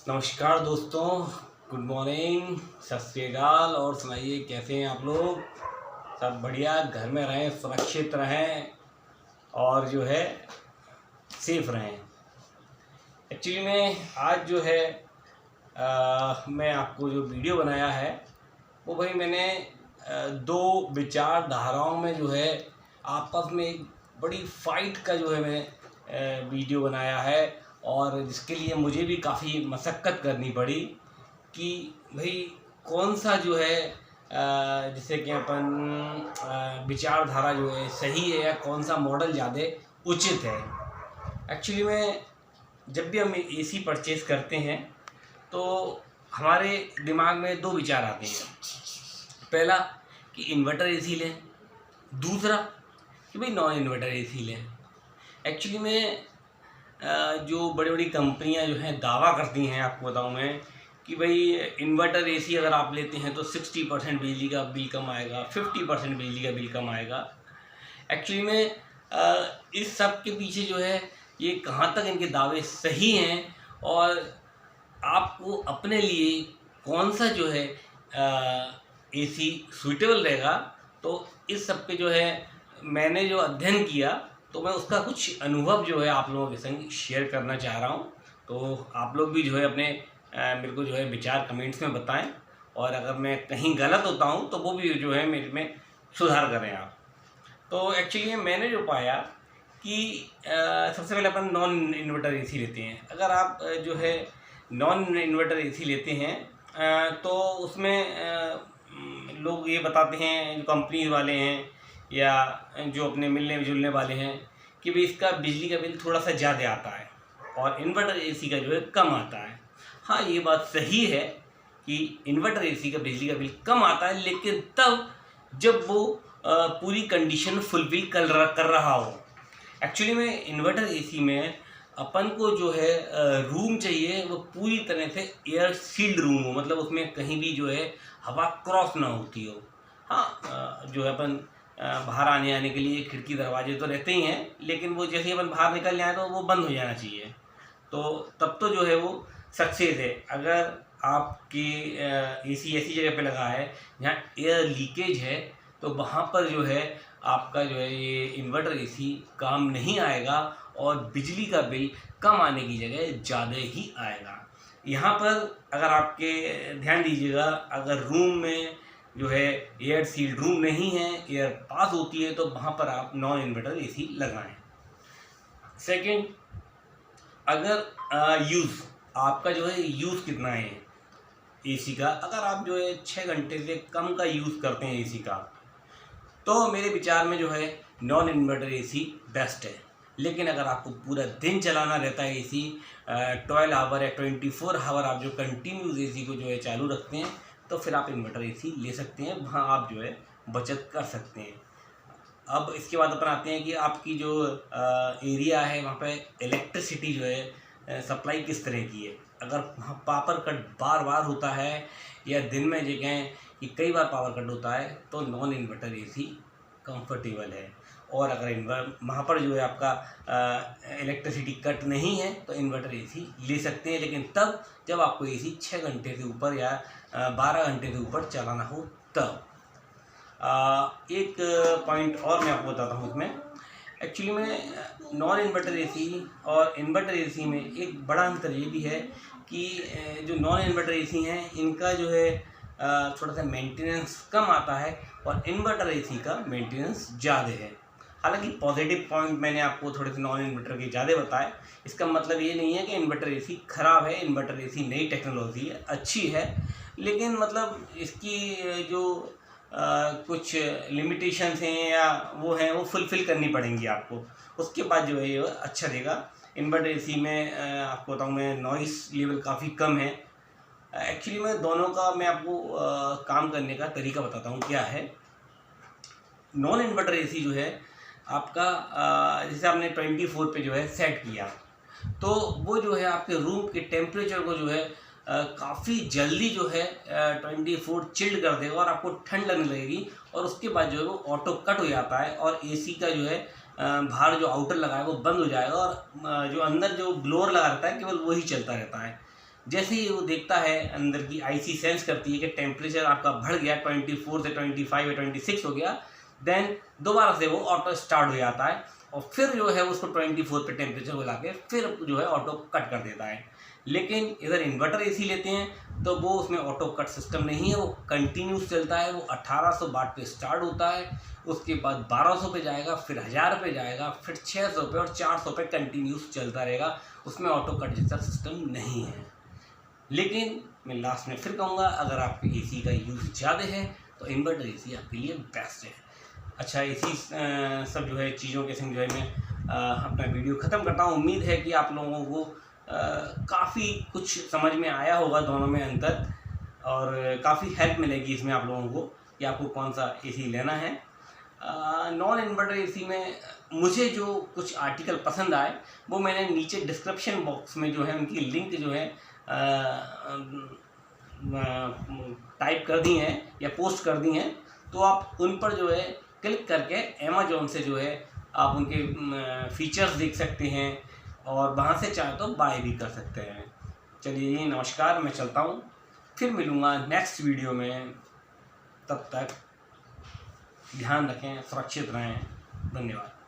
नमस्कार दोस्तों, good morning, सत श्री अकाल। और सुनाइए कैसे हैं आप लोग। सब बढ़िया, घर में रहें, सुरक्षित रहें और जो है सेफ रहें। एक्चुअली में आज जो है मैं आपको जो वीडियो बनाया है वो भाई मैंने दो विचारधाराओं में जो है आपस में एक बड़ी फाइट का जो है मैं वीडियो बनाया है, और जिसके लिए मुझे भी काफ़ी मशक्क़त करनी पड़ी कि भाई कौन सा जो है जैसे कि अपन विचारधारा जो है सही है या कौन सा मॉडल ज़्यादा उचित है। एक्चुअली में जब भी हम एसी परचेज़ करते हैं तो हमारे दिमाग में दो विचार आते हैं। पहला कि इन्वर्टर एसी लें, दूसरा कि भाई नॉन इन्वर्टर एसी लें। एक्चुअली में जो बड़ी बड़ी कंपनियां जो हैं दावा करती हैं, आपको बताऊं मैं, कि भाई इन्वर्टर एसी अगर आप लेते हैं तो 60% बिजली का बिल कम आएगा, 50% बिजली का बिल कम आएगा। एक्चुअली में इस सब के पीछे जो है ये कहाँ तक इनके दावे सही हैं और आपको अपने लिए कौन सा जो है एसी सूटेबल रहेगा, तो इस सब पे जो है मैंने जो अध्ययन किया तो मैं उसका कुछ अनुभव जो है आप लोगों के संग शेयर करना चाह रहा हूँ। तो आप लोग भी जो है अपने मेरे को जो है विचार कमेंट्स में बताएं, और अगर मैं कहीं गलत होता हूँ तो वो भी जो है मेरे में सुधार करें आप। तो एक्चुअली मैंने जो पाया कि सबसे पहले अपन नॉन इन्वर्टर एसी लेते हैं। अगर आप जो है नॉन इन्वर्टर एसी लेते हैं तो उसमें लोग ये बताते हैं, जो कंपनी वाले हैं या जो अपने मिलने जुलने वाले हैं, कि भाई इसका बिजली का बिल थोड़ा सा ज़्यादा आता है और इन्वर्टर एसी का जो है कम आता है। हाँ, ये बात सही है कि इन्वर्टर एसी का बिजली का बिल कम आता है, लेकिन तब जब वो पूरी कंडीशन फुलफिल कर रहा हो। एक्चुअली में इन्वर्टर एसी में अपन को जो है रूम चाहिए वो पूरी तरह से एयर सील्ड रूम हो, मतलब उसमें कहीं भी जो है हवा क्रॉस ना होती हो। हाँ, जो है अपन बाहर आने के लिए खिड़की दरवाजे तो रहते ही हैं, लेकिन वो जैसे ही अपन बाहर निकल जाए तो वो बंद हो जाना चाहिए। तो तब तो जो है वो सक्सेस है। अगर आपकी एसी ऐसी जगह पे लगा है जहाँ एयर लीकेज है तो वहाँ पर जो है आपका जो है ये इन्वर्टर एसी काम नहीं आएगा और बिजली का बिल कम आने की जगह ज़्यादा ही आएगा। यहाँ पर अगर आपके ध्यान दीजिएगा, अगर रूम में जो है एयर सील्ड रूम नहीं है, एयर पास होती है, तो वहाँ पर आप नॉन इन्वर्टर एसी लगाएं। सेकंड, अगर यूज़ आपका जो है यूज़ कितना है एसी का, अगर आप जो है 6 घंटे से कम का यूज़ करते हैं एसी का, तो मेरे विचार में जो है नॉन इन्वर्टर एसी बेस्ट है। लेकिन अगर आपको पूरा दिन चलाना रहता है एसी, 12 आवर या 24 आवर आप जो कंटिन्यूस एसी को जो है चालू रखते हैं, तो फिर आप इन्वर्टर एसी ले सकते हैं, वहाँ आप जो है बचत कर सकते हैं। अब इसके बाद अपन आते हैं कि आपकी जो एरिया है वहाँ पे इलेक्ट्रिसिटी जो है सप्लाई किस तरह की है। अगर वहाँ पावर कट बार बार होता है या दिन में जगह कि कई बार पावर कट होता है, तो नॉन इन्वर्टर एसी कंफर्टेबल है। और अगर वहाँ पर जो है आपका इलेक्ट्रिसिटी कट नहीं है तो इन्वर्टर एसी ले सकते हैं, लेकिन तब जब आपको एसी 6 घंटे से ऊपर या 12 घंटे से ऊपर चलाना हो तब। एक पॉइंट और मैं आपको बताता हूँ इसमें। एक्चुअली में नॉन इन्वर्टर एसी और इन्वर्टर एसी में एक बड़ा अंतर ये भी है कि जो नॉन इन्वर्टर एसी हैं इनका जो है थोड़ा सा मेंटेनेंस कम आता है और इन्वर्टर एसी का मेंटेनेंस ज़्यादा है। हालांकि पॉजिटिव पॉइंट मैंने आपको थोड़े से नॉन इन्वर्टर के ज़्यादा बताए। इसका मतलब ये नहीं है कि इन्वर्टर एसी ख़राब है। इन्वर्टर एसी नई टेक्नोलॉजी है, अच्छी है, लेकिन मतलब इसकी जो कुछ लिमिटेशंस हैं या वो हैं वो फुलफ़िल करनी पड़ेंगी आपको, उसके बाद जो है ये अच्छा देगा। इन्वर्टर एसी में आपको बताऊँ मैं, नॉइस लेवल काफ़ी कम है। एक्चुअली मैं दोनों का मैं आपको काम करने का तरीका बताता हूँ क्या है। नॉन इन्वर्टर एसी जो है आपका जैसे आपने 24 पे जो है सेट किया, तो वो जो है आपके रूम के टेम्परेचर को जो है काफ़ी जल्दी जो है 24 चिल्ड कर देगा और आपको ठंड लगने लगेगी, और उसके बाद जो है वो ऑटो कट हो जाता है और एसी का जो है बाहर जो आउटर लगा है वो बंद हो जाएगा और जो अंदर जो ब्लोअर लगा रहता है केवल वही चलता रहता है। जैसे ही वो देखता है, अंदर की आईसी सेंस करती है कि टेम्परेचर आपका बढ़ गया 24 से 25 या 26 हो गया, देन दोबारा से वो ऑटो स्टार्ट हो जाता है और फिर जो है उसको 24 पे टेम्परेचर को लाके फिर जो है ऑटो कट कर देता है। लेकिन इधर इन्वर्टर एसी लेते हैं तो वो उसमें ऑटो कट सिस्टम नहीं है, वो कंटिन्यूस चलता है। वो 1800 वाट पे स्टार्ट होता है, उसके बाद 1200 पे जाएगा, फिर 1000 पे जाएगा, फिर 600 पे और 400 पे कंटिन्यूस चलता रहेगा। उसमें ऑटो कट जैसा सिस्टम नहीं है। लेकिन मैं लास्ट में फिर कहूँगा, अगर आपके एसी का यूज़ ज़्यादा है तो इन्वर्टर एसी आपके लिए बेस्ट है। अच्छा, इसी सब जो है चीज़ों के संग जो है मैं अपना वीडियो ख़त्म करता हूँ। उम्मीद है कि आप लोगों को काफ़ी कुछ समझ में आया होगा दोनों में अंतर, और काफ़ी हेल्प मिलेगी इसमें आप लोगों को कि आपको कौन सा एसी लेना है। नॉन इन्वर्टर एसी में मुझे जो कुछ आर्टिकल पसंद आए वो मैंने नीचे डिस्क्रिप्शन बॉक्स में जो है उनकी लिंक जो है टाइप कर दी हैं या पोस्ट कर दी हैं, तो आप उन पर जो है क्लिक करके अमेज़ॉन से जो है आप उनके फीचर्स देख सकते हैं और वहाँ से चाहे तो बाय भी कर सकते हैं। चलिए, नमस्कार, मैं चलता हूँ, फिर मिलूँगा नेक्स्ट वीडियो में। तब तक ध्यान रखें, सुरक्षित रहें। धन्यवाद।